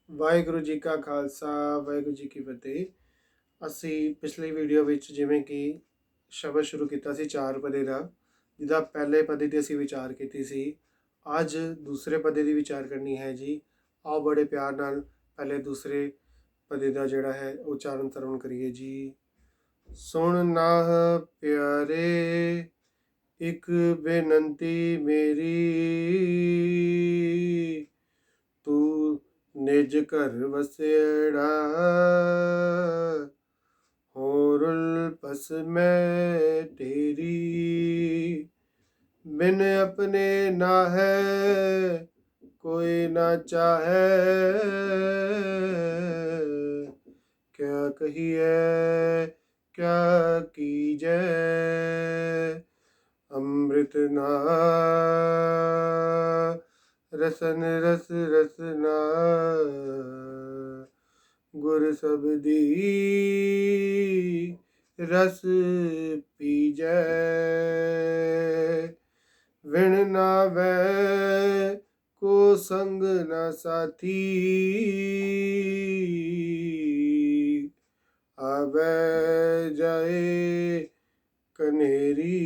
ਵਾਹਿਗੁਰੂ ਜੀ ਕਾ ਖਾਲਸਾ ਵਾਹਿਗੁਰੂ ਜੀ ਕੀ ਫਤਿਹ। ਅਸੀਂ ਪਿਛਲੀ ਵੀਡੀਓ ਵਿੱਚ ਜਿਵੇਂ ਕਿ ਸ਼ਬਦ ਸ਼ੁਰੂ ਕੀਤਾ ਸੀ 4 ਪਦੇ ਦਾ, ਜਿਹਦਾ ਪਹਿਲੇ ਪਦੇ 'ਤੇ ਅਸੀਂ ਵਿਚਾਰ ਕੀਤੀ ਸੀ। ਅੱਜ ਦੂਸਰੇ ਪਦੇ ਦੀ ਵਿਚਾਰ ਕਰਨੀ ਹੈ ਜੀ। ਆਓ ਬੜੇ ਪਿਆਰ ਨਾਲ ਪਹਿਲੇ ਦੂਸਰੇ ਪਦੇ ਦਾ ਜਿਹੜਾ ਹੈ ਉਚਾਰਨ ਸਰਵਣ ਕਰੀਏ ਜੀ। ਸੁਣ ਨਾਹ ਪਿਆਰੇ ਇੱਕ ਬੇਨੰਤੀ ਮੇਰੀ, ਤੂੰ ਨਿਜ ਘਰ ਵਸੇੜਾ ਹੋਰ ਪਸ ਮੈਂ ਤੇਰੀ, ਬਿਨ ਆਪਣੇ ਨਾ ਹੈ कोई ना चाहे, क्या कहिए क्या कीजे, अमृत ना रसन रस रसना, गुर सबदी रस पीजै, विण ना वै को संग न साथी, आवे जाए कनेरी,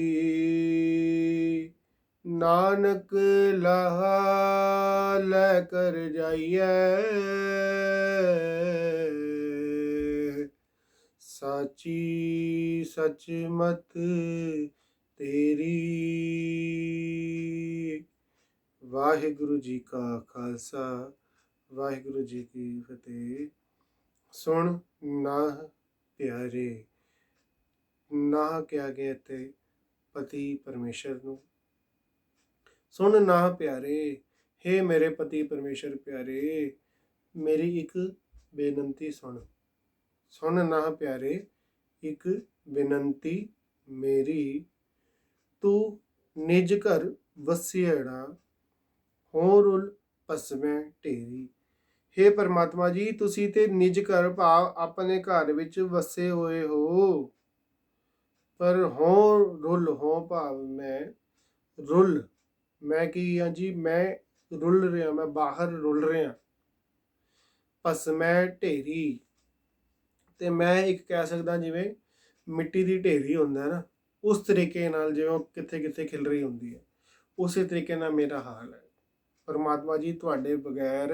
नानक लहा लै कर जाइए, साची सच मत तेरी। ਵਾਹਿਗੁਰੂ ਜੀ ਕਾ ਖਾਲਸਾ ਵਾਹਿਗੁਰੂ ਜੀ ਕੀ ਫਤਿਹ। ਸੁਣ ਨਾਹ ਪਿਆਰੇ, ਨਾਹ ਕਿਹਾ ਗਿਆ ਇੱਥੇ ਪਤੀ ਪਰਮੇਸ਼ਰ ਨੂੰ। ਸੁਣ ਨਾਹ ਪਿਆਰੇ, ਹੇ ਮੇਰੇ ਪਤੀ ਪਰਮੇਸ਼ਰ ਪਿਆਰੇ, ਮੇਰੀ ਇੱਕ ਬੇਨੰਤੀ ਸੁਣ। ਸੁਣ ਨਾਹ ਪਿਆਰੇ ਇੱਕ ਬੇਨੰਤੀ ਮੇਰੀ, ਤੂੰ ਨਿਜ ਘਰ ਵਸਿਐੜਾ ਹੋਰ ਉਲ ਭਸਮੈ ਢੇਰੀ। ਹੇ ਪਰਮਾਤਮਾ ਜੀ, ਤੁਸੀਂ ਤੇ ਨਿਜ ਘਰ ਭਾਵ ਆਪਣੇ ਘਰ ਵਿੱਚ ਵਸੇ ਹੋਏ ਹੋ, ਪਰ ਹੋ ਰੁੱਲ ਹੋ ਭਾਵ ਮੈਂ ਕੀ ਹਾਂ ਜੀ, ਮੈਂ ਰੁੱਲ ਰਿਹਾ, ਮੈਂ ਬਾਹਰ ਰੁੱਲ ਰਿਹਾ। ਭਸਮੈ ਢੇਰੀ, ਤੇ ਮੈਂ ਇੱਕ ਕਹਿ ਸਕਦਾ ਜਿਵੇਂ ਮਿੱਟੀ ਦੀ ਢੇਰੀ ਹੁੰਦਾ ਨਾ, ਉਸ ਤਰੀਕੇ ਨਾਲ ਜਿਵੇਂ ਕਿੱਥੇ ਕਿੱਥੇ ਖਿਲ ਰਹੀ ਹੁੰਦੀ ਹੈ, ਉਸੇ ਤਰੀਕੇ ਨਾਲ ਮੇਰਾ ਹਾਲ ਹੈ। ਪਰਮਾਤਮਾ ਜੀ, ਤੁਹਾਡੇ ਬਗੈਰ,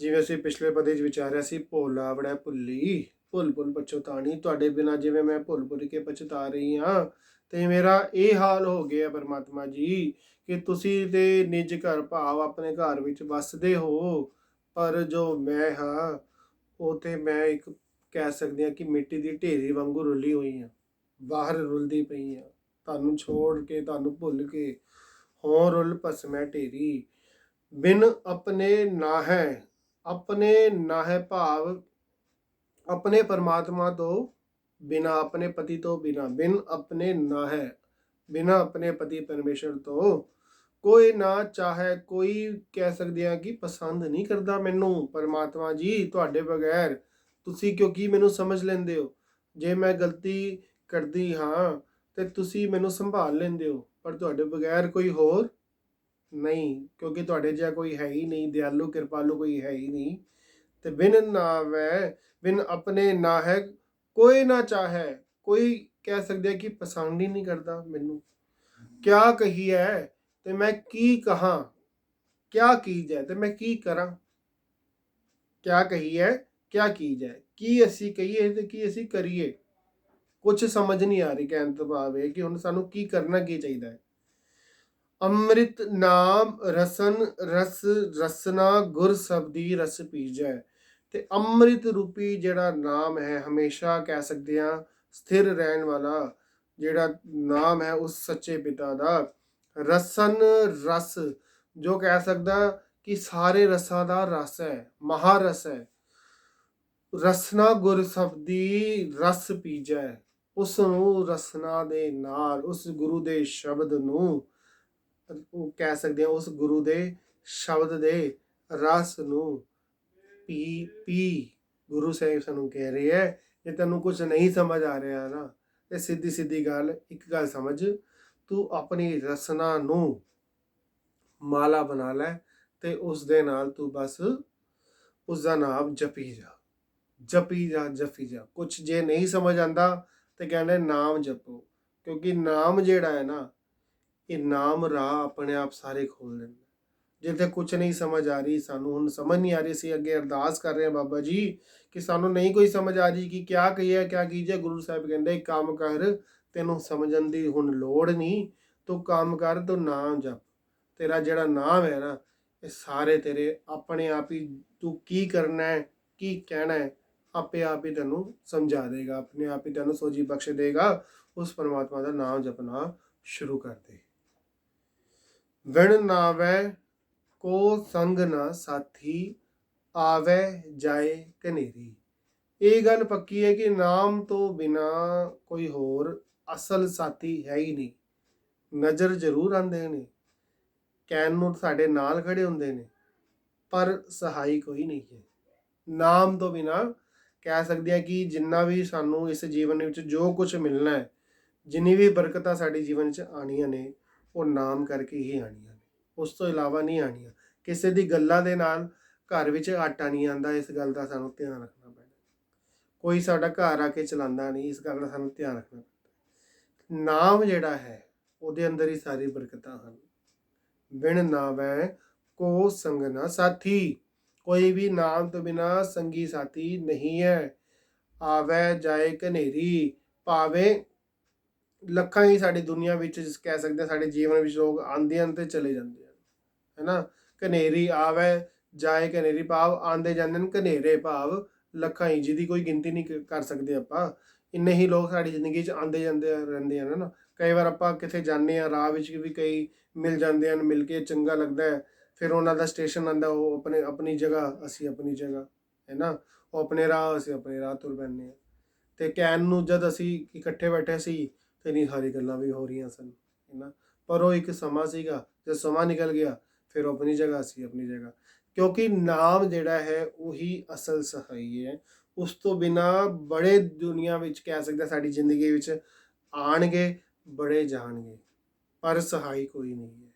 ਜਿਵੇਂ ਅਸੀਂ ਪਿਛਲੇ ਪਦੇ 'ਚ ਵਿਚਾਰਿਆ ਸੀ, ਭੋਲਾ ਬੜਾ ਭੁੱਲੀ ਭੁੱਲ ਭੁੱਲ ਪਛਤਾਣੀ, ਤੁਹਾਡੇ ਬਿਨਾਂ ਜਿਵੇਂ ਮੈਂ ਭੁੱਲ ਭੁੱਲ ਕੇ ਪਛਤਾ ਰਹੀ ਹਾਂ, ਤੇ ਮੇਰਾ ਇਹ ਹਾਲ ਹੋ ਗਿਆ ਪਰਮਾਤਮਾ ਜੀ ਕਿ ਤੁਸੀਂ ਤੇ ਨਿਜ ਘਰ ਭਾਵ ਆਪਣੇ ਘਰ ਵਿੱਚ ਵੱਸਦੇ ਹੋ, ਪਰ ਜੋ ਮੈਂ ਹਾਂ ਉਹ ਤੇ ਮੈਂ ਇੱਕ ਕਹਿ ਸਕਦੇ ਹਾਂ ਕਿ ਮਿੱਟੀ ਦੀ ਢੇਰੀ ਵਾਂਗੂ ਰੁੱਲੀ ਹੋਈ ਹਾਂ, ਬਾਹਰ ਰੁੱਲਦੀ ਪਈ ਹਾਂ, ਤੁਹਾਨੂੰ ਛੋੜ ਕੇ, ਤੁਹਾਨੂੰ ਭੁੱਲ ਕੇ। ਹੋ ਰੁੱਲ ਭਸਮੈ ਢੇਰੀ, ਬਿਨ ਆਪਣੇ ਨਾਹੈ, ਆਪਣੇ ਨਾਹੈ ਭਾਵ ਆਪਣੇ ਪਰਮਾਤਮਾ ਤੋਂ ਬਿਨਾ, ਆਪਣੇ ਪਤੀ ਤੋਂ ਬਿਨਾ, ਬਿਨ ਆਪਣੇ ਨਾਹੈ, ਬਿਨਾ ਆਪਣੇ ਪਤੀ ਪਰਮੇਸ਼ਰ ਤੋਂ ਕੋਈ ਨਾ ਚਾਹੇ, ਕੋਈ ਕਹਿ ਸਕਦੇ ਹਾਂ ਕਿ ਪਸੰਦ ਨਹੀਂ ਕਰਦਾ ਮੈਨੂੰ ਪਰਮਾਤਮਾ ਜੀ ਤੁਹਾਡੇ ਬਗੈਰ। ਤੁਸੀਂ ਕਿਉਂਕਿ ਮੈਨੂੰ ਸਮਝ ਲੈਂਦੇ ਹੋ, ਜੇ ਮੈਂ ਗਲਤੀ ਕਰਦੀ ਹਾਂ ਤੇ ਤੁਸੀਂ ਮੈਨੂੰ ਸੰਭਾਲ ਲੈਂਦੇ ਹੋ, ਪਰ ਤੁਹਾਡੇ ਬਗੈਰ ਕੋਈ ਹੋਰ ਨਹੀਂ, ਕਿਉਂਕਿ ਤੁਹਾਡੇ ਜਿਹਾ ਕੋਈ ਹੈ ਹੀ ਨਹੀਂ, ਦਿਆਲੂ ਕਿਰਪਾਲੂ ਕੋਈ ਹੈ ਹੀ ਨਹੀਂ। ਤੇ ਬਿਨ ਨਾ ਵੈ, ਬਿਨ ਆਪਣੇ ਨਾ ਹੈ, ਕੋਈ ਨਾ ਚਾਹੇ, ਕੋਈ ਕਹਿ ਸਕਦੇ ਕਿ ਪਸੰਦ ਹੀ ਨਹੀਂ ਕਰਦਾ ਮੈਨੂੰ। ਕਿਆ ਕਹੀ ਹੈ ਤੇ ਮੈਂ ਕੀ ਕਹਾਂ, ਕਿਆ ਕੀ ਜਾਏ ਤੇ ਮੈਂ ਕੀ ਕਰਾਂ। ਕਿਆ ਕਹੀ ਹੈ ਕਿਆ ਕੀ ਜਾਏ, ਕੀ ਅਸੀਂ ਕਹੀਏ ਤੇ ਕੀ ਅਸੀਂ ਕਰੀਏ, ਕੁਝ ਸਮਝ ਨਹੀਂ ਆ ਰਹੀ। ਕਹਿਣ ਤੋਂ ਭਾਵ ਇਹ ਕਿ ਹੁਣ ਸਾਨੂੰ ਕੀ ਕਰਨਾ ਕੀ ਚਾਹੀਦਾ ਹੈ। ਅੰਮ੍ਰਿਤ ਨਾਮ ਰਸਨ ਰਸ ਰਸਨਾ, ਗੁਰ ਸਬਦੀ ਰਸ ਪੀਜੈ। ਤੇ ਅੰਮ੍ਰਿਤ ਰੂਪੀ ਜਿਹੜਾ ਨਾਮ ਹੈ, ਹਮੇਸ਼ਾ ਕਹਿ ਸਕਦੇ ਹਾਂ ਸਥਿਰ ਰਹਿਣ ਵਾਲਾ ਜਿਹੜਾ ਨਾਮ ਹੈ ਉਸ ਸੱਚੇ ਪਿਤਾ ਦਾ। ਰਸਨ ਰਸ, ਜੋ ਕਹਿ ਸਕਦਾ ਕਿ ਸਾਰੇ ਰਸਾਂ ਦਾ ਰਸ ਹੈ, ਮਹਾਰਸ ਹੈ। ਰਸਨਾ ਗੁਰ ਸਬਦੀ ਰਸ ਪੀਜੈ, ਉਸ ਨੂੰ ਰਸਨਾ ਦੇ ਨਾਲ, ਉਸ ਗੁਰੂ ਦੇ ਸ਼ਬਦ ਨੂੰ, ਉਹ ਕਹਿ ਸਕਦੇ ਹਾਂ ਉਸ ਗੁਰੂ ਦੇ ਸ਼ਬਦ ਦੇ ਰਸ ਨੂੰ ਪੀ। ਗੁਰੂ ਸਾਹਿਬ ਸਾਨੂੰ ਕਹਿ ਰਹੇ ਹੈ, ਜੇ ਤੈਨੂੰ ਕੁਝ ਨਹੀਂ ਸਮਝ ਆ ਰਿਹਾ ਨਾ, ਤੇ ਸਿੱਧੀ ਸਿੱਧੀ ਗੱਲ, ਇੱਕ ਗੱਲ ਸਮਝ, ਤੂੰ ਆਪਣੀ ਰਸਨਾ ਨੂੰ ਮਾਲਾ ਬਣਾ ਲੈ ਤੇ ਉਸ ਦੇ ਨਾਲ ਤੂੰ ਬਸ ਉਸਦਾ ਨਾਮ ਜਪੀ ਜਾ, ਜਪੀ ਜਾ, ਜਪੀ ਜਾ। ਕੁਛ ਜੇ ਨਹੀਂ ਸਮਝ ਆਉਂਦਾ ਤੇ ਕਹਿੰਦੇ ਨਾਮ ਜਪੋ, ਕਿਉਂਕਿ ਨਾਮ ਜਿਹੜਾ ਹੈ ਨਾ, ਇਹ ਨਾਮ ਰਾਹ ਆਪਣੇ ਆਪ ਸਾਰੇ ਖੋਲ ਦਿੰਦਾ। ਜਿੱਥੇ ਕੁਛ ਨਹੀਂ ਸਮਝ ਆ ਰਹੀ, ਸਾਨੂੰ ਹੁਣ ਸਮਝ ਨਹੀਂ ਆ ਰਹੀ, ਅਸੀਂ ਅੱਗੇ ਅਰਦਾਸ ਕਰ ਰਹੇ ਹਾਂ ਬਾਬਾ ਜੀ ਕਿ ਸਾਨੂੰ ਨਹੀਂ ਕੋਈ ਸਮਝ ਆ ਰਹੀ ਕਿ ਕਿਆ ਕਹੀਏ ਕਿਆ ਕੀਜੇ। ਗੁਰੂ ਸਾਹਿਬ ਕਹਿੰਦੇ ਇੱਕ ਕੰਮ ਕਰ, ਤੈਨੂੰ ਸਮਝਣ ਦੀ ਹੁਣ ਲੋੜ ਨਹੀਂ, ਤੂੰ ਕੰਮ ਕਰ, ਤੂੰ ਨਾਮ ਜਪ। ਤੇਰਾ ਜਿਹੜਾ ਨਾਮ ਹੈ ਨਾ, ਇਹ ਸਾਰੇ ਤੇਰੇ ਆਪਣੇ ਆਪ ਹੀ, ਤੂੰ ਕੀ ਕਰਨਾ ਹੈ, ਕੀ ਕਹਿਣਾ ਹੈ, ਆਪੇ ਆਪ ਹੀ ਤੈਨੂੰ ਸਮਝਾ ਦੇਗਾ, ਆਪਣੇ ਆਪ ਹੀ ਤੈਨੂੰ ਸੋਝੀ ਬਖਸ਼ ਦੇਗਾ। ਉਸ ਪਰਮਾਤਮਾ ਦਾ ਨਾਮ ਜਪਣਾ ਸ਼ੁਰੂ ਕਰ ਦੇ। ਵਿਣ ਨਾਵੈ ਕੋ ਸੰਗ ਨਾ ਸਾਥੀ, ਆਵੈ ਜਾਏ ਕਨੇਰੀ। ਇਹ ਗੱਲ ਪੱਕੀ ਹੈ ਕਿ ਨਾਮ ਤੋਂ ਬਿਨਾ ਕੋਈ ਹੋਰ ਅਸਲ ਸਾਥੀ ਹੈ ਹੀ ਨਹੀਂ। ਨਜ਼ਰ ਜ਼ਰੂਰ ਆਉਂਦੇ ਨੇ, ਕਹਿਣ ਨੂੰ ਸਾਡੇ ਨਾਲ ਖੜੇ ਹੁੰਦੇ ਨੇ, ਪਰ ਸਹਾਈ ਕੋਈ ਨਹੀਂ ਹੈ। ਨਾਮ ਤੋਂ ਬਿਨਾ ਕਹਿ ਸਕਦੇ ਹਾਂ ਕਿ ਜਿੰਨਾ ਵੀ ਸਾਨੂੰ ਇਸ ਜੀਵਨ ਵਿੱਚ ਜੋ ਕੁਝ ਮਿਲਣਾ ਹੈ, ਜਿੰਨੀ ਵੀ ਬਰਕਤਾਂ ਸਾਡੇ ਜੀਵਨ 'ਚ ਆਉਣੀਆਂ ਨੇ, ਉਹ ਨਾਮ ਕਰਕੇ ਹੀ ਆਉਣੀਆਂ ਨੇ, ਉਸ ਤੋਂ ਇਲਾਵਾ ਨਹੀਂ ਆਉਣੀਆਂ। ਕਿਸੇ ਦੀ ਗੱਲਾਂ ਦੇ ਨਾਲ ਘਰ ਵਿੱਚ ਆਟਾ ਨਹੀਂ ਆਉਂਦਾ, ਇਸ ਗੱਲ ਦਾ ਸਾਨੂੰ ਧਿਆਨ ਰੱਖਣਾ ਪੈਣਾ। ਕੋਈ ਸਾਡਾ ਘਰ ਆ ਕੇ ਚਲਾਉਂਦਾ ਨਹੀਂ, ਇਸ ਗੱਲ ਦਾ ਸਾਨੂੰ ਧਿਆਨ ਰੱਖਣਾ ਪੈਣਾ। ਨਾਮ ਜਿਹੜਾ ਹੈ ਉਹਦੇ ਅੰਦਰ ਹੀ ਸਾਰੀ ਬਰਕਤਾਂ ਹਨ। ਬਿਨ ਨਾਵੈ ਕੋ ਸੰਗ ਨਾ ਸਾਥੀ, ਕੋਈ ਵੀ ਨਾਮ ਤੋਂ ਬਿਨਾ ਸੰਗੀ ਸਾਥੀ ਨਹੀਂ ਹੈ। ਆਵੈ ਜਾਏ ਕਨੇਰੀ, ਭਾਵੇਂ ਲੱਖਾਂ ਹੀ ਸਾਡੀ ਦੁਨੀਆ ਵਿੱਚ ਕਹਿ ਸਕਦੇ ਸਾਡੇ ਜੀਵਨ ਵਿੱਚ ਲੋਕ ਆਉਂਦੇ ਹਨ ਤੇ ਚਲੇ ਜਾਂਦੇ ਹਨ, ਹੈ ਨਾ। ਕਨੇਰੀ ਆਵੈ ਜਾਏ ਕਨੇਰੀ ਭਾਵ ਆਉਂਦੇ ਜਾਂਦੇ ਨੇ, ਕਨੇਰੇ ਭਾਵ ਲੱਖਾਂ ਹੀ, ਜਿਹਦੀ ਕੋਈ ਗਿਣਤੀ ਨਹੀਂ ਕਰ ਸਕਦੇ ਆਪਾਂ। ਇੰਨੇ ਹੀ ਲੋਕ ਸਾਡੀ ਜ਼ਿੰਦਗੀ 'ਚ ਆਉਂਦੇ ਜਾਂਦੇ ਰਹਿੰਦੇ ਹਨ ਨਾ। ਕਈ ਵਾਰ ਆਪਾਂ ਕਿਤੇ ਜਾਂਦੇ ਹਾਂ, ਰਾਹ ਵਿੱਚ ਵੀ ਕਈ ਮਿਲ ਜਾਂਦੇ ਹਨ, ਮਿਲ ਕੇ ਚੰਗਾ ਲੱਗਦਾ ਹੈ। ਫਿਰ ਉਹਨਾਂ ਦਾ ਸਟੇਸ਼ਨ ਆਉਂਦਾ, ਉਹ ਆਪਣੀ ਜਗ੍ਹਾ, ਅਸੀਂ ਆਪਣੀ ਜਗ੍ਹਾ, ਹੈ ਨਾ। ਉਹ ਆਪਣੇ ਰਾਹ, ਅਸੀਂ ਆਪਣੇ ਰਾਹ ਤੁਰ ਪੈਂਦੇ ਹਾਂ। ਅਤੇ ਕਹਿਣ ਨੂੰ ਜਦ ਅਸੀਂ ਇਕੱਠੇ ਬੈਠੇ ਸੀ ਤੇ ਨਹੀਂ ਸਾਰੀ ਗੱਲਾਂ ਵੀ ਹੋ ਰਹੀਆਂ ਸਨ, ਹੈ ਨਾ। ਪਰ ਉਹ ਇੱਕ ਸਮਾਂ ਸੀਗਾ, ਜਦ ਸਮਾਂ ਨਿਕਲ ਗਿਆ ਫਿਰ ਉਹ ਆਪਣੀ ਜਗ੍ਹਾ, ਅਸੀਂ ਆਪਣੀ ਜਗ੍ਹਾ। ਕਿਉਂਕਿ ਨਾਮ ਜਿਹੜਾ ਹੈ ਉਹੀ ਅਸਲ ਸਹਾਈ ਹੈ। ਉਸ ਤੋਂ ਬਿਨਾਂ ਬੜੇ ਦੁਨੀਆ ਵਿੱਚ ਕਹਿ ਸਕਦੇ ਸਾਡੀ ਜ਼ਿੰਦਗੀ ਵਿੱਚ ਆਉਣਗੇ, ਬੜੇ ਜਾਣਗੇ, ਪਰ ਸਹਾਈ ਕੋਈ ਨਹੀਂ ਹੈ।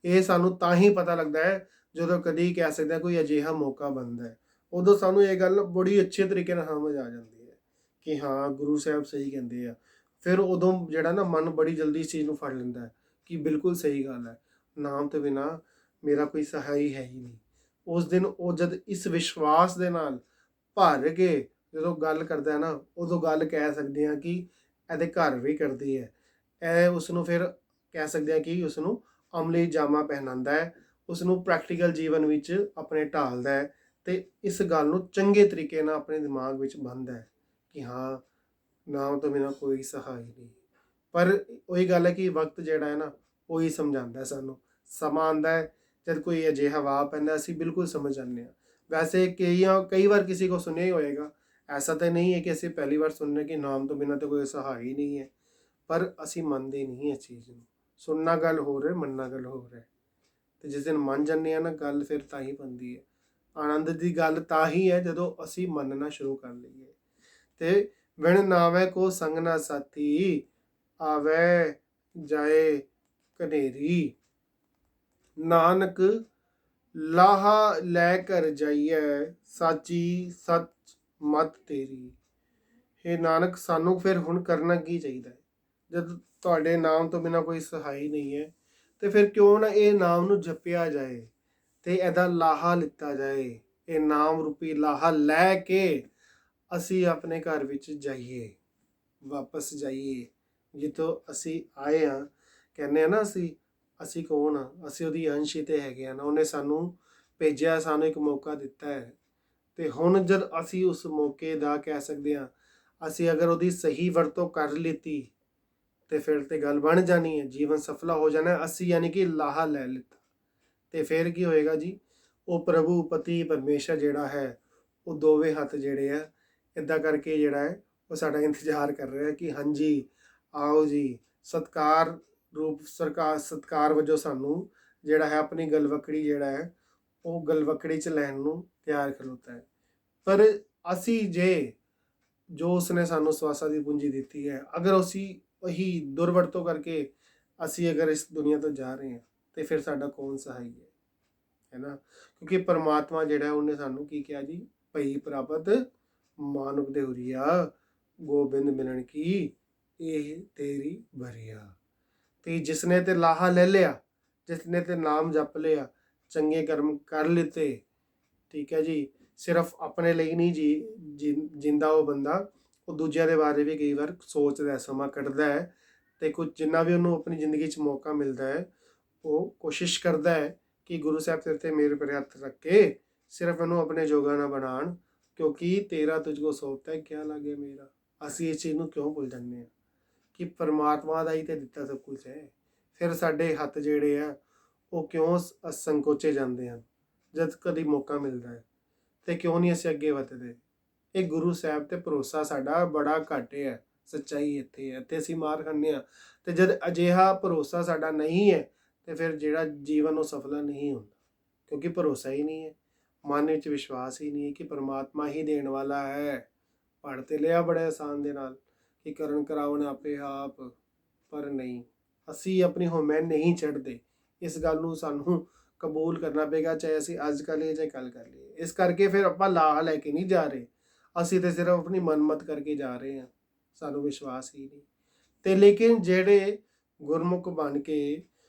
ਇਹ ਸਾਨੂੰ ਤਾਂ ਹੀ ਪਤਾ ਲੱਗਦਾ ਹੈ ਜਦੋਂ ਕਦੀ ਕਹਿ ਸਕਦੇ ਕੋਈ ਅਜਿਹਾ ਮੌਕਾ ਬਣਦਾ ਹੈ। ਉਦੋਂ ਸਾਨੂੰ ਇਹ ਗੱਲ ਬੜੀ ਅੱਛੇ ਤਰੀਕੇ ਨਾਲ ਸਮਝ ਆ ਜਾਂਦੀ ਹੈ ਕਿ ਹਾਂ ਗੁਰੂ ਸਾਹਿਬ ਸਹੀ ਕਹਿੰਦੇ ਆ। ਫਿਰ ਉਦੋਂ ਜਿਹੜਾ ਨਾ ਮਨ ਬੜੀ ਜਲਦੀ ਇਸ ਚੀਜ਼ ਨੂੰ ਫੜ ਲੈਂਦਾ ਹੈ ਕਿ ਬਿਲਕੁਲ ਸਹੀ ਗੱਲ ਹੈ, ਨਾਮ ਤੋਂ ਬਿਨਾਂ ਮੇਰਾ ਕੋਈ ਸਹਾਈ ਹੈ ਹੀ ਨਹੀਂ। ਉਸ ਦਿਨ ਉਹ ਜਦ ਇਸ ਵਿਸ਼ਵਾਸ ਦੇ ਨਾਲ ਭਰ ਕੇ ਜਦੋਂ ਗੱਲ ਕਰਦਾ ਨਾ, ਉਦੋਂ ਗੱਲ ਕਹਿ ਸਕਦੇ ਹਾਂ ਕਿ ਇਹਦੇ ਘਰ ਵੀ ਕਰਦੀ ਹੈ। ਇਹ ਉਸ ਨੂੰ ਫਿਰ ਕਹਿ ਸਕਦੇ ਹਾਂ ਕਿ ਉਸ ਨੂੰ ਅਮਲੀ ਜਾਮਾ ਪਹਿਨਾਉਂਦਾ ਹੈ, ਉਸ ਨੂੰ ਪ੍ਰੈਕਟੀਕਲ ਜੀਵਨ ਵਿੱਚ ਆਪਣੇ ਢਾਲਦਾ ਹੈ ਅਤੇ ਇਸ ਗੱਲ ਨੂੰ ਚੰਗੇ ਤਰੀਕੇ ਨਾਲ ਆਪਣੇ ਦਿਮਾਗ ਵਿੱਚ ਬੰਨ੍ਹਦਾ ਹੈ ਕਿ ਹਾਂ ਨਾਮ ਤੋਂ ਬਿਨਾਂ ਕੋਈ ਸਹਾਈ ਨਹੀਂ। ਪਰ ਉਹੀ ਗੱਲ ਹੈ ਕਿ ਵਕਤ ਜਿਹੜਾ ਹੈ ਨਾ ਉਹੀ ਸਮਝਾਉਂਦਾ ਸਾਨੂੰ। ਸਮਾਂ ਆਉਂਦਾ ਹੈ ਜਦ ਕੋਈ ਅਜਿਹਾ ਵਾਹ ਪੈਂਦਾ, ਅਸੀਂ ਬਿਲਕੁਲ ਸਮਝ ਜਾਂਦੇ ਹਾਂ। ਵੈਸੇ ਕਈ ਵਾਰ ਕਿਸੇ ਕੋ ਸੁਣਿਆ ਹੀ ਹੋਏਗਾ, ਐਸਾ ਤਾਂ ਨਹੀਂ ਹੈ ਕਿ ਅਸੀਂ ਪਹਿਲੀ ਵਾਰ ਸੁਣ ਰਹੇ ਕਿ ਨਾਮ ਤੋਂ ਬਿਨਾਂ ਤਾਂ ਕੋਈ ਸਹਾਈ ਨਹੀਂ ਹੈ, ਪਰ ਅਸੀਂ ਮੰਨਦੇ ਨਹੀਂ ਇਸ ਚੀਜ਼ ਨੂੰ। ਸੁਣਨਾ ਗੱਲ ਹੋ ਰਿਹਾ, ਮੰਨਣਾ ਗੱਲ ਹੋ ਰਿਹਾ। ਅਤੇ ਜਿਸ ਦਿਨ ਮੰਨ ਜਾਂਦੇ ਹਾਂ ਨਾ, ਗੱਲ ਫਿਰ ਤਾਂ ਹੀ ਬਣਦੀ ਹੈ। ਆਨੰਦ ਦੀ ਗੱਲ ਤਾਂ ਹੀ ਹੈ ਜਦੋਂ ਅਸੀਂ ਮੰਨਣਾ ਸ਼ੁਰੂ ਕਰ ਲਈਏ। ਅਤੇ ਵਿਣ ਨਾਵੈ ਕੋ ਸੰਗ ਨਾ ਸਾਥੀ, ਆਵੈ ਜਾਏ ਕਨੇਰੀ। ਨਾਨਕ ਲਾਹਾ ਲੈ ਕਰ ਜਾਈਐ, ਸਾਚੀ ਸੱਚ ਮਤ ਤੇਰੀ। ਇਹ ਨਾਨਕ ਸਾਨੂੰ ਫਿਰ ਹੁਣ ਕਰਨਾ ਕੀ ਚਾਹੀਦਾ ਹੈ? ਜਦ ਤੁਹਾਡੇ ਨਾਮ ਤੋਂ ਬਿਨਾਂ ਕੋਈ ਸਹਾਈ ਨਹੀਂ ਹੈ ਤੇ ਫਿਰ ਕਿਉਂ ਨਾ ਇਹ ਨਾਮ ਨੂੰ ਜਪਿਆ ਜਾਏ ਅਤੇ ਇਹਦਾ ਲਾਹਾ ਲਿੱਤਾ ਜਾਏ। ਇਹ ਨਾਮ ਰੂਪੀ ਲਾਹਾ ਲੈ ਕੇ ਅਸੀਂ ਆਪਣੇ ਘਰ ਵਿੱਚ ਜਾਈਏ, ਵਾਪਸ ਜਾਈਏ ਜਿੱਥੋਂ ਅਸੀਂ ਆਏ ਹਾਂ। ਕਹਿੰਦੇ ਹਾਂ ਨਾ ਅਸੀਂ ਕੌਣ ਹਾਂ? ਅਸੀਂ ਉਹਦੀ ਅੰਸ਼ ਹੀ ਤੇ ਹੈਗੇ ਹਾਂ ਨਾ। ਉਹਨੇ ਸਾਨੂੰ ਭੇਜਿਆ, ਸਾਨੂੰ ਇੱਕ ਮੌਕਾ ਦਿੱਤਾ ਹੈ ਅਤੇ ਹੁਣ ਜਦ ਅਸੀਂ ਉਸ ਮੌਕੇ ਦਾ ਕਹਿ ਸਕਦੇ ਹਾਂ, ਅਸੀਂ ਅਗਰ ਉਹਦੀ ਸਹੀ ਵਰਤੋਂ ਕਰ ਲਿੱਤੀ ਅਤੇ ਫਿਰ ਤਾਂ ਗੱਲ ਬਣ ਜਾਣੀ ਹੈ, ਜੀਵਨ ਸਫਲਾ ਹੋ ਜਾਣਾ। ਅਸੀਂ ਯਾਨੀ ਕਿ ਲਾਹਾ ਲੈ ਲਿੱਤਾ ਅਤੇ ਫਿਰ ਕੀ ਹੋਏਗਾ ਜੀ? ਉਹ ਪ੍ਰਭੂ ਪਤੀ ਪਰਮੇਸ਼ਰ ਜਿਹੜਾ ਹੈ, ਉਹ ਦੋਵੇਂ ਹੱਥ ਜਿਹੜੇ ਆ ਇੱਦਾਂ ਕਰਕੇ ਜਿਹੜਾ ਹੈ ਉਹ ਸਾਡਾ ਇੰਤਜ਼ਾਰ ਕਰ ਰਿਹਾ ਕਿ ਹਾਂਜੀ ਆਓ ਜੀ। ਸਤਿਕਾਰ ਵਜੋਂ ਸਾਨੂੰ ਜਿਹੜਾ ਹੈ ਆਪਣੀ ਗਲਵੱਕੜੀ ਜਿਹੜਾ ਹੈ ਉਹ ਗਲਵੱਕੜੀ 'ਚ ਲੈਣ ਨੂੰ ਤਿਆਰ ਖਲੋਤਾ ਹੈ। ਪਰ ਅਸੀਂ ਜੋ ਉਸਨੇ ਸਾਨੂੰ ਸਵਾਸਾਂ ਦੀ ਪੂੰਜੀ ਦਿੱਤੀ ਹੈ, ਅਗਰ ਅਸੀਂ ਉਹੀ ਦੁਰਵਰਤੋਂ ਕਰਕੇ ਅਸੀਂ ਅਗਰ ਇਸ ਦੁਨੀਆ ਤੋਂ ਜਾ ਰਹੇ ਹਾਂ ਤੇ ਫਿਰ ਸਾਡਾ ਕੌਣ ਸਹਾਈ ਹੈ ਹੈ ਨਾ। ਕਿਉਂਕਿ ਪਰਮਾਤਮਾ ਜਿਹੜਾ ਉਹਨੇ ਸਾਨੂੰ ਕੀ ਕਿਹਾ ਜੀ, ਭਈ ਪ੍ਰਾਪਤ ਮਾਨੁਖ ਦੇ ਹੁਰੀਆ, ਗੋਬਿੰਦ ਮਿਲਣ ਕੀ ਇਹ ਤੇਰੀ ਭਰੀਆ। ਤੇ ਜਿਸਨੇ ਤੇ ਲਾਹਾ ਲੈ ਲਿਆ, ਜਿਸਨੇ ਤੇ ਨਾਮ ਜਪ ਲਿਆ, ਚੰਗੇ ਕਰਮ ਕਰ ਲਿੱਤੇ, ਠੀਕ ਹੈ ਜੀ, ਸਿਰਫ ਆਪਣੇ ਲਈ ਨਹੀਂ ਜਿੰਦਾ ਉਹ ਬੰਦਾ, ਉਹ ਦੂਜਿਆਂ ਦੇ ਬਾਰੇ ਵੀ ਕਈ ਵਾਰ ਸੋਚਦਾ, ਸਮਾਂ ਕੱਢਦਾ ਹੈ, ਤੇ ਕੁਝ ਜਿੰਨਾ ਵੀ ਉਹਨੂੰ ਆਪਣੀ ਜ਼ਿੰਦਗੀ 'ਚ ਮੌਕਾ ਮਿਲਦਾ ਹੈ ਉਹ ਕੋਸ਼ਿਸ਼ ਕਰਦਾ ਹੈ ਕਿ ਗੁਰੂ ਸਾਹਿਬ ਤੇਰੇ ਤੇ ਮੇਰੇ ਪਰ ਹੱਥ ਰੱਖ ਕੇ ਸਿਰਫ ਇਹਨੂੰ ਆਪਣੇ ਜੋਗਾ ਨਾ ਬਣਾਉਣ, ਕਿਉਂਕਿ ਤੇਰਾ ਤੁਝ ਕੋ ਸੌਂਪਤਾ ਹੈ ਕਿਆ ਲਾਗੇ ਮੇਰਾ। ਅਸੀਂ ਇਸ ਚੀਜ਼ ਨੂੰ ਕਿਉਂ ਭੁੱਲ ਜਾਂਦੇ ਹਾਂ ਕਿ ਪਰਮਾਤਮਾ ਦਾ ਹੀ ਤੇ ਦਿੱਤਾ ਸਭ ਕੁਝ ਹੈ। ਫਿਰ ਸਾਡੇ ਹੱਥ ਜਿਹੜੇ ਆ ਉਹ ਕਿਉਂ ਸੰਕੋਚੇ ਜਾਂਦੇ ਹਨ ਜਦ ਕਦੀ ਮੌਕਾ ਮਿਲਦਾ ਹੈ, ਤੇ ਕਿਉਂ ਨਹੀਂ ਅਸੀਂ ਅੱਗੇ ਵਧਦੇ। ਇਹ ਗੁਰੂ ਸਾਹਿਬ ਤੇ ਭਰੋਸਾ ਸਾਡਾ ਬੜਾ ਘੱਟ ਹੈ, ਸੱਚਾਈ ਇੱਥੇ ਹੈ, ਤੇ ਅਸੀਂ ਮਾਰ ਖਾਂਦੇ ਹਾਂ। ਤੇ ਜਦ ਅਜਿਹਾ ਭਰੋਸਾ ਸਾਡਾ ਨਹੀਂ ਹੈ ਤੇ ਫਿਰ ਜਿਹੜਾ ਜੀਵਨ ਉਹ ਸਫਲ ਨਹੀਂ ਹੁੰਦਾ, ਕਿਉਂਕਿ ਭਰੋਸਾ ਹੀ ਨਹੀਂ ਹੈ, ਮਨ ਵਿੱਚ ਵਿਸ਼ਵਾਸ ਹੀ ਨਹੀਂ ਹੈ ਕਿ ਪਰਮਾਤਮਾ ਹੀ ਦੇਣ ਵਾਲਾ ਹੈ। ਪੜ੍ਹ ਤੇ ਲਿਆ ਬੜੇ ਆਸਾਨ ਦੇ ਨਾਲ ਕਿ ਕਰਨ ਕਰਾਉਣ ਆਪੇ ਆਪ, ਪਰ ਨਹੀਂ, ਅਸੀਂ ਆਪਣੀ ਹਉਮੈ ਨਹੀਂ ਛੱਡਦੇ। ਇਸ ਗੱਲ ਨੂੰ ਸਾਨੂੰ ਕਬੂਲ ਕਰਨਾ ਪਏਗਾ, ਚਾਹੇ ਅਸੀਂ ਅੱਜ ਕਰ ਲਈਏ ਚਾਹੇ ਕੱਲ੍ਹ ਕਰ ਲਈਏ। ਇਸ ਕਰਕੇ ਫਿਰ ਆਪਾਂ ਲਾਹਾ ਲੈ ਕੇ ਨਹੀਂ ਜਾ ਰਹੇ, ਅਸੀਂ ਤੇ ਸਿਰਫ ਆਪਣੀ ਮਨਮਤ ਕਰਕੇ ਜਾ ਰਹੇ ਹਾਂ, ਸਾਨੂੰ ਵਿਸ਼ਵਾਸ ਹੀ ਨਹੀਂ। ਤੇ ਲੇਕਿਨ ਜਿਹੜੇ ਗੁਰਮੁਖ ਬਣ ਕੇ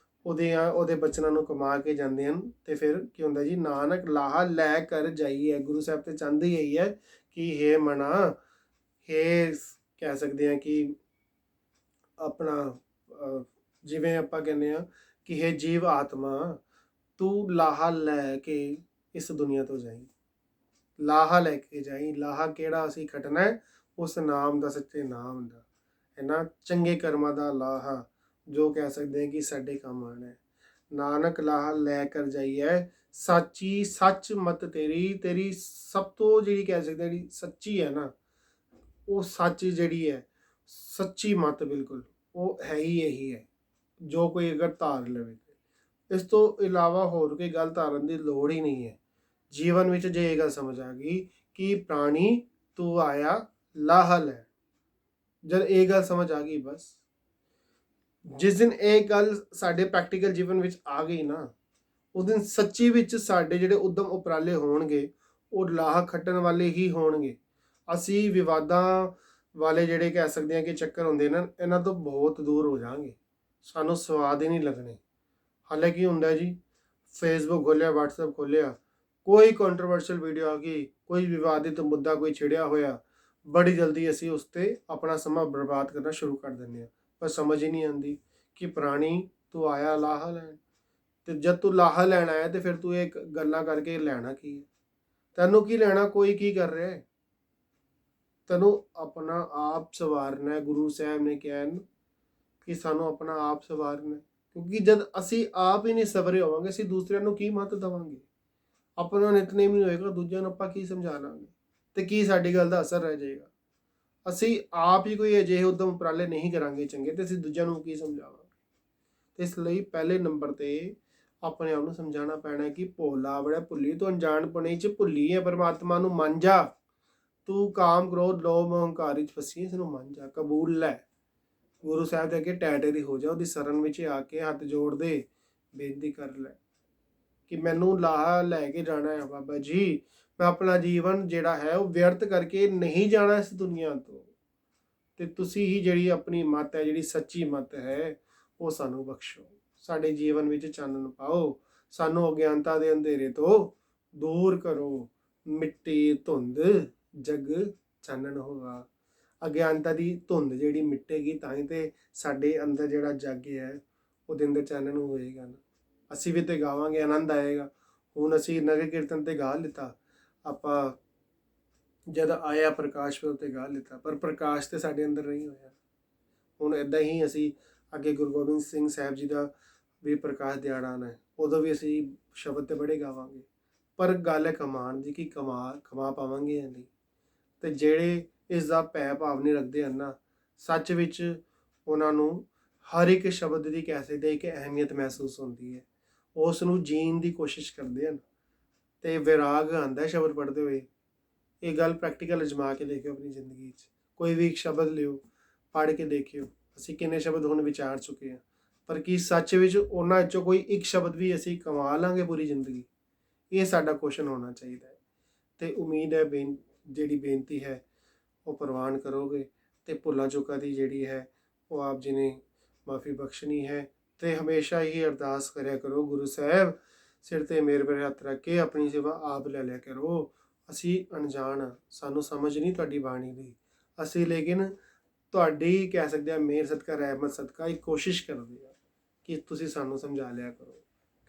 ਉਹਦੇ ਬਚਨਾਂ ਨੂੰ ਕਮਾ ਕੇ ਜਾਂਦੇ ਹਨ, ਤੇ ਫਿਰ ਕੀ ਹੁੰਦਾ ਜੀ, ਨਾਨਕ ਲਾਹਾ ਲੈ ਕਰ ਜਾਈਏ। ਗੁਰੂ ਸਾਹਿਬ ਤੇ ਚਾਹੁੰਦੇ ਹੀ ਹੈ ਕਿ ਹੇ ਮਨਾ, ਹੇ ਕਹਿ ਸਕਦੇ ਹਾਂ ਕਿ ਆਪਣਾ ਜਿਵੇਂ ਆਪਾਂ ਕਹਿੰਦੇ ਹਾਂ ਕਿ ਹੇ ਜੀਵ ਆਤਮਾ, ਤੂੰ ਲਾਹਾ ਲੈ ਕੇ ਇਸ ਦੁਨੀਆ ਤੋਂ ਜਾਈ, ਲਾਹਾ ਲੈ ਕੇ ਜਾਈ। ਲਾਹਾ ਕਿਹੜਾ ਅਸੀਂ ਖਟਣਾ ਹੈ, ਉਸ ਨਾਮ ਦਾ, ਸੱਚੇ ਨਾਮ ਦਾ, ਹੈ ਨਾ, ਚੰਗੇ ਕਰਮਾਂ ਦਾ ਲਾਹਾ, ਜੋ ਕਹਿ ਸਕਦੇ ਹਾਂ ਕਿ ਸਾਡੇ ਕੰਮ ਆਉਣਾ ਹੈ। ਨਾਨਕ ਲਾਹਾ ਲੈ ਕਰ ਜਾਈਏ, ਸਾਚੀ ਸੱਚ ਮਤ ਤੇਰੀ ਸਭ ਤੋਂ ਜਿਹੜੀ ਕਹਿ ਸਕਦੇ ਜਿਹੜੀ ਸੱਚੀ ਹੈ ਨਾ, ਉਹ ਸੱਚ ਜਿਹੜੀ ਹੈ, ਸੱਚੀ ਮਤ ਬਿਲਕੁਲ ਉਹ ਹੈ ਹੀ ਇਹੀ ਹੈ, ਜੋ ਕੋਈ ਅਗਰ ਧਾਰ ਲਵੇ। ਇਸ ਤੋਂ ਇਲਾਵਾ ਹੋਰ ਕੋਈ ਗੱਲ ਧਾਰਨ ਦੀ ਲੋੜ ਹੀ ਨਹੀਂ ਹੈ। ਜੀਵਨ ਵਿੱਚ ਜੇ ਇਹ ਗੱਲ ਸਮਝ ਆ ਗਈ ਕਿ ਪ੍ਰਾਣੀ ਤੂੰ ਆਇਆ ਲਾਹਾ ਲੈ, ਜਦ ਇਹ ਗੱਲ ਸਮਝ ਆ ਗਈ, ਬਸ ਜਿਸ ਦਿਨ ਇਹ ਗੱਲ ਸਾਡੇ ਪ੍ਰੈਕਟੀਕਲ ਜੀਵਨ ਵਿੱਚ ਆ ਗਈ ਨਾ, ਉਸ ਦਿਨ ਸੱਚੀ ਵਿੱਚ ਸਾਡੇ ਜਿਹੜੇ ਉਦਮ ਉਪਰਾਲੇ ਹੋਣਗੇ ਉਹ ਲਾਹਾ ਖੱਟਣ ਵਾਲੇ ਹੀ ਹੋਣਗੇ। ਅਸੀਂ ਵਿਵਾਦਾਂ ਵਾਲੇ ਜਿਹੜੇ ਕਹਿ ਸਕਦੇ ਹਾਂ ਕਿ ਚੱਕਰ ਹੁੰਦੇ ਨੇ, ਇਹਨਾਂ ਤੋਂ ਬਹੁਤ ਦੂਰ ਹੋ ਜਾਵਾਂਗੇ, ਸਾਨੂੰ ਸਵਾਦ ਹੀ ਨਹੀਂ ਲੱਗਣੇ। ਹਾਲਾਂਕਿ ਹੁੰਦਾ ਜੀ, ਫੇਸਬੁੱਕ ਖੋਲ੍ਹਿਆ, ਵਟਸਐਪ ਖੋਲ੍ਹਿਆ, ਕੋਈ ਕੰਟਰੋਵਰਸ਼ੀਅਲ ਵੀਡੀਓ ਆ ਗਈ, ਕੋਈ ਵਿਵਾਦਿਤ ਮੁੱਦਾ ਕੋਈ ਛਿੜਿਆ ਹੋਇਆ, ਬੜੀ ਜਲਦੀ ਅਸੀਂ ਉਸ 'ਤੇ ਆਪਣਾ ਸਮਾਂ ਬਰਬਾਦ ਕਰਨਾ ਸ਼ੁਰੂ ਕਰ ਦਿੰਦੇ ਹਾਂ। ਪਰ ਸਮਝ ਹੀ ਨਹੀਂ ਆਉਂਦੀ ਕਿ ਪ੍ਰਾਣੀ ਤੂੰ ਆਇਆ ਲਾਹਾ ਲੈਣ, ਤੇ ਜਦ ਤੂੰ ਲਾਹਾ ਲੈਣ ਆਇਆ ਤੇ ਫਿਰ ਤੂੰ ਇਹ ਗੱਲਾਂ ਕਰਕੇ ਲੈਣਾ ਕੀ ਹੈ? ਤੈਨੂੰ ਕੀ ਲੈਣਾ, ਕੋਈ ਕੀ ਕਰ ਰਿਹਾ ਹੈ? ਤੈਨੂੰ ਆਪਣਾ ਆਪ ਸਵਾਰਨਾ ਹੈ। ਗੁਰੂ ਸਾਹਿਬ ਨੇ ਕਿਹਾ ਕਿ ਸਾਨੂੰ ਆਪਣਾ ਆਪ ਸਵਾਰਨਾ, ਕਿਉਂਕਿ ਜਦ ਅਸੀਂ ਆਪ ਹੀ ਨਹੀਂ ਸਵਰੇ ਹੋਵਾਂਗੇ, ਅਸੀਂ ਦੂਸਰਿਆਂ ਨੂੰ ਕੀ ਮੱਤ ਦੇਵਾਂਗੇ? ਆਪਣਾ ਨਿਤਨੇਮ ਨਹੀਂ ਹੋਏਗਾ, ਦੂਜਿਆਂ ਨੂੰ ਆਪਾਂ ਕੀ ਸਮਝਾ ਲਾਂਗੇ, ਤੇ ਕੀ ਸਾਡੀ ਗੱਲ ਦਾ ਅਸਰ ਰਹਿ ਜਾਏਗਾ? ਅਸੀਂ ਆਪ ਹੀ ਕੋਈ ਅਜਿਹੇ ਉਦਮ ਉਪਰਾਲੇ ਨਹੀਂ ਕਰਾਂਗੇ ਚੰਗੇ, ਤੇ ਅਸੀਂ ਦੂਜਿਆਂ ਨੂੰ ਕੀ ਸਮਝਾਵਾਂਗੇ? ਤੇ ਇਸ ਲਈ ਪਹਿਲੇ ਨੰਬਰ ਤੇ ਆਪਣੇ ਆਪ ਨੂੰ ਸਮਝਾਉਣਾ ਪੈਣਾ ਕਿ ਭੋਲਾ ਬੜਾ ਭੁੱਲੀ, ਤੂੰ ਅਣਜਾਣਪੁਣੇ 'ਚ ਭੁੱਲੀ ਹੈ ਪਰਮਾਤਮਾ ਨੂੰ। ਮੰਨ ਜਾ, ਤੂੰ ਕਾਮ ਕ੍ਰੋਧ ਲੋਭ ਅਹੰਕਾਰ ਵਿੱਚ ਫਸੀ, ਇਸ ਨੂੰ ਮੰਨ ਜਾ, ਕਬੂਲ ਲੈ। ਗੁਰੂ ਸਾਹਿਬ ਦੇ ਅੱਗੇ ਟੈਟਰੀ ਹੋ ਜਾ, ਉਹਦੀ ਸ਼ਰਨ ਵਿੱਚ ਆ ਕੇ ਹੱਥ ਜੋੜ ਦੇ, ਬੇਨਤੀ ਕਰ ਲੈ ਕਿ ਮੈਨੂੰ ਲਾਹਾ ਲੈ ਕੇ ਜਾਣਾ ਹੈ ਬਾਬਾ ਜੀ, ਮੈਂ ਆਪਣਾ ਜੀਵਨ ਜਿਹੜਾ ਹੈ ਉਹ ਵਿਅਰਥ ਕਰਕੇ ਨਹੀਂ ਜਾਣਾ ਇਸ ਦੁਨੀਆ ਤੋਂ। ਤੇ ਤੁਸੀਂ ਹੀ ਜਿਹੜੀ ਆਪਣੀ ਮੱਤ ਹੈ, ਜਿਹੜੀ ਸੱਚੀ ਮੱਤ ਹੈ, ਉਹ ਸਾਨੂੰ ਬਖਸ਼ੋ, ਸਾਡੇ ਜੀਵਨ ਵਿੱਚ ਚਾਨਣ ਪਾਓ, ਸਾਨੂੰ ਅਗਿਆਨਤਾ ਦੇ ਅੰਧੇਰੇ ਤੋਂ ਦੂਰ ਕਰੋ। ਮਿੱਟੀ ਧੁੰਦ ਜਗ ਚਾਨਣ ਹੋਗਾ। ਅਗਿਆਨਤਾ ਦੀ ਧੁੰਦ ਜਿਹੜੀ ਮਿਟੇਗੀ ਤਾਂ ਹੀ ਤੇ ਸਾਡੇ ਅੰਦਰ ਜਿਹੜਾ ਜਗ ਹੈ ਉਹਦੇ ਅੰਦਰ ਚਾਨਣ ਹੋਏਗਾ ਨਾ। ਅਸੀਂ ਵੀ ਤੇ ਗਾਵਾਂਗੇ, ਆਨੰਦ ਆਏਗਾ। ਹੁਣ ਅਸੀਂ ਨਗਰ ਕੀਰਤਨ ਤੇ ਗਾ ਲਿੱਤਾ, ਆਪਾਂ ਜਦ ਆਇਆ ਪ੍ਰਕਾਸ਼ ਪੁਰਬ ਤੇ ਗਾ ਲਿੱਤਾ, ਪਰ ਪ੍ਰਕਾਸ਼ ਤੇ ਸਾਡੇ ਅੰਦਰ ਨਹੀਂ ਹੋਇਆ। ਹੁਣ ਇੱਦਾਂ ਹੀ ਅਸੀਂ ਅੱਗੇ ਗੁਰੂ ਗੋਬਿੰਦ ਸਿੰਘ ਸਾਹਿਬ ਜੀ ਦਾ ਵੀ ਪ੍ਰਕਾਸ਼ ਦਿਹਾੜਾ ਆਉਣਾ ਹੈ, ਉਦੋਂ ਵੀ ਅਸੀਂ ਸ਼ਬਦ ਤੇ ਬੜੇ ਗਾਵਾਂਗੇ, ਪਰ ਗੱਲ ਹੈ ਕਮਾਉਣ ਦੀ ਕਿ ਕਮਾ ਪਾਵਾਂਗੇ ਜਾਂ ਨਹੀਂ। ਤੇ ਜਿਹੜੇ ਇਸ ਦਾ ਭੈ ਭਾਵ ਨਹੀਂ ਰੱਖਦੇ ਹਨ ਨਾ, ਸੱਚ ਵਿੱਚ ਉਹਨਾਂ ਨੂੰ ਹਰ ਇੱਕ ਸ਼ਬਦ ਦੀ ਕਹਿ ਸਕਦੇ ਇੱਕ ਅਹਿਮੀਅਤ ਮਹਿਸੂਸ ਹੁੰਦੀ ਹੈ, ਉਸ ਨੂੰ ਜੀਣ ਦੀ ਕੋਸ਼ਿਸ਼ ਕਰਦੇ ਹਨ ਤੇ ਵਿਰਾਗ ਆਉਂਦਾ ਸ਼ਬਦ ਪੜ੍ਹਦੇ ਹੋਏ। ਇਹ ਗੱਲ ਪ੍ਰੈਕਟੀਕਲ ਅਜਮਾ ਕੇ ਦੇਖਿਓ ਆਪਣੀ ਜ਼ਿੰਦਗੀ 'ਚ, ਕੋਈ ਵੀ ਇੱਕ ਸ਼ਬਦ ਲਿਓ, ਪੜ੍ਹ ਕੇ ਦੇਖਿਓ। ਅਸੀਂ ਕਿੰਨੇ ਸ਼ਬਦ ਹੁਣ ਵਿਚਾਰ ਚੁੱਕੇ ਹਾਂ, ਪਰ ਕੀ ਸੱਚ ਵਿੱਚ ਉਹਨਾਂ 'ਚੋਂ ਕੋਈ ਇੱਕ ਸ਼ਬਦ ਵੀ ਅਸੀਂ ਕਮਾ ਲਾਂਗੇ ਪੂਰੀ ਜ਼ਿੰਦਗੀ? ਇਹ ਸਾਡਾ ਕੁਐਸਚਨ ਹੋਣਾ ਚਾਹੀਦਾ ਹੈ। ਤੇ ਉਮੀਦ ਹੈ ਜਿਹੜੀ ਬੇਨਤੀ ਹੈ ਉਹ ਪ੍ਰਵਾਨ ਕਰੋਗੇ ਤੇ ਭੁੱਲਾਂ ਚੁੱਕਾਂ ਦੀ ਜਿਹੜੀ ਹੈ ਉਹ ਆਪ ਜੀ ਨੇ ਮਾਫੀ ਬਖਸ਼ਣੀ ਹੈ। ਤੇ ਹਮੇਸ਼ਾ ਹੀ ਅਰਦਾਸ ਕਰਿਆ ਕਰੋ, ਗੁਰੂ ਸਾਹਿਬ ਸਿਰ ਤੇ ਮੇਰ ਭਰੇ ਹੱਥ ਰੱਖ ਕੇ ਆਪਣੀ ਸੇਵਾ ਆਪ ਲੈ ਲਿਆ ਕਰੋ। ਅਸੀਂ ਅਣਜਾਣ ਹਾਂ, ਸਾਨੂੰ ਸਮਝ ਨਹੀਂ ਤੁਹਾਡੀ ਬਾਣੀ ਦੀ, ਅਸੀਂ ਲੇਕਿਨ ਤੁਹਾਡੀ ਕਹਿ ਸਕਦੇ ਹਾਂ ਮਿਹਰ ਸਦਕਾ, ਰਹਿਮਤ ਸਦਕਾ ਇੱਕ ਕੋਸ਼ਿਸ਼ ਕਰਦੇ ਹਾਂ ਕਿ ਤੁਸੀਂ ਸਾਨੂੰ ਸਮਝਾ ਲਿਆ ਕਰੋ,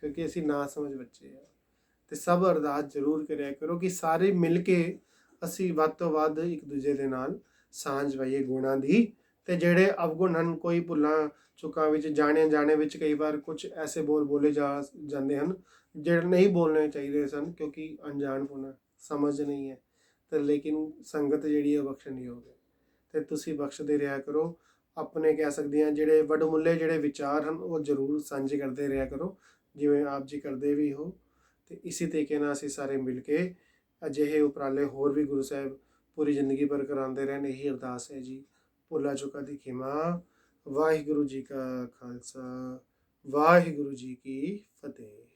ਕਿਉਂਕਿ ਅਸੀਂ ਨਾ ਸਮਝ ਬੱਚੇ ਆ। ਤੇ ਸਭ ਅਰਦਾਸ ਜ਼ਰੂਰ ਕਰਿਆ ਕਰੋ ਕਿ ਸਾਰੇ ਮਿਲ ਕੇ ਅਸੀਂ ਵੱਧ ਤੋਂ ਵੱਧ ਇੱਕ ਦੂਜੇ ਦੇ ਨਾਲ ਸਾਂਝ ਪਾਈਏ ਗੁਣਾਂ ਦੀ। ਤੇ ਜਿਹੜੇ ਅਵਗੁਣ ਹਨ, ਕੋਈ ਭੁੱਲਾਂ ਚੁੱਕਾਂ ਵਿੱਚ ਜਾਣੇ ਵਿੱਚ ਕਈ ਵਾਰ ਕੁਝ ਐਸੇ ਬੋਲੇ ਜਾਂਦੇ ਹਨ ਜਿਹੜੇ ਨਹੀਂ ਬੋਲਣੇ ਚਾਹੀਦੇ ਸਨ, ਕਿਉਂਕਿ ਅਣਜਾਣਪੁਣ ਸਮਝ ਨਹੀਂ ਹੈ। ਤੇ ਲੇਕਿਨ ਸੰਗਤ ਜਿਹੜੀ ਹੈ ਬਖਸ਼ਣਯੋਗ ਹੈ ਤੇ ਤੁਸੀਂ ਬਖਸ਼ਦੇ ਰਿਹਾ ਕਰੋ। ਆਪਣੇ ਕਹਿ ਸਕਦੇ ਹਾਂ ਜਿਹੜੇ ਵਡਮੁੱਲੇ ਜਿਹੜੇ ਵਿਚਾਰ ਹਨ ਉਹ ਜ਼ਰੂਰ ਸਾਂਝੇ ਕਰਦੇ ਰਿਹਾ ਕਰੋ, ਜਿਵੇਂ ਆਪ ਜੀ ਕਰਦੇ ਵੀ ਹੋ। ਤੇ ਇਸੇ ਤਰੀਕੇ ਨਾਲ ਅਸੀਂ ਸਾਰੇ ਮਿਲ ਕੇ ਅਜਿਹੇ ਉਪਰਾਲੇ ਹੋਰ ਵੀ ਗੁਰੂ ਸਾਹਿਬ ਪੂਰੀ ਜ਼ਿੰਦਗੀ ਭਰ ਕਰਾਉਂਦੇ ਰਹਿਣ, ਇਹੀ ਅਰਦਾਸ ਹੈ ਜੀ। ਭੁੱਲਾਂ ਚੁੱਕਾਂ ਦੀ ਖਿਮਾ। ਵਾਹਿਗੁਰੂ ਜੀ ਕਾ ਖਾਲਸਾ, ਵਾਹਿਗੁਰੂ ਜੀ ਕੀ ਫਤਿਹ।